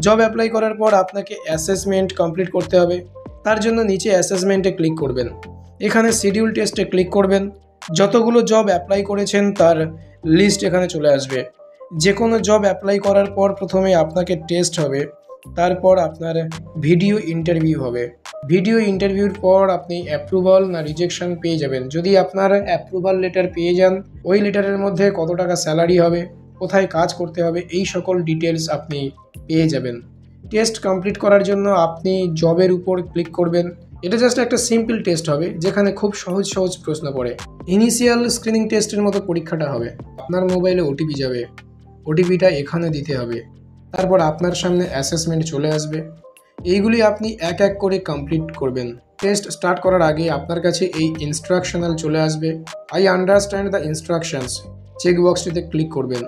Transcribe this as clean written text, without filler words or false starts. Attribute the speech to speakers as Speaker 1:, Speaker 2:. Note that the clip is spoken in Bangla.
Speaker 1: জব অ্যাপ্লাই করার পর আপনাকে অ্যাসেসমেন্ট কমপ্লিট করতে হবে। তার জন্য নিচে অ্যাসেসমেন্টে ক্লিক করবেন। এখানে শিডিউল টেস্টে ক্লিক করবেন। যতগুলো জব অ্যাপ্লাই করেছেন তার লিস্ট এখানে চলে আসবে। যে কোনো জব অ্যাপ্লাই করার পর প্রথমে আপনাকে টেস্ট হবে, তারপর আপনার ভিডিও ইন্টারভিউ হবে। ভিডিও ইন্টারভিউর পর আপনি অ্যাপ্রুভাল না রিজেকশন পেয়ে যাবেন। যদি আপনার অ্যাপ্রুভাল লেটার পেয়ে যান, ওই লেটারের মধ্যে কত টাকা স্যালারি হবে, কোথায় কাজ করতে হবে, এই সকল ডিটেলস আপনি পেয়ে যাবেন। টেস্ট কমপ্লিট করার জন্য আপনি জবের উপর ক্লিক করবেন। এটা জাস্ট একটা সিম্পল টেস্ট হবে, যেখানে খুব সহজ সহজ প্রশ্ন পড়ে। ইনিশিয়াল স্ক্রিনিং টেস্টের মতো পরীক্ষাটা হবে। আপনার মোবাইলে ওটিপি যাবে, ওটিপিটা এখানে দিতে হবে। তারপর আপনার সামনে অ্যাসেসমেন্ট চলে আসবে। এইগুলি আপনি এক এক করে কমপ্লিট করবেন। টেস্ট স্টার্ট করার আগে আপনার কাছে এই ইনস্ট্রাকশনাল চলে আসবে। I understand the instructions, check বক্সটিতে ক্লিক করবেন।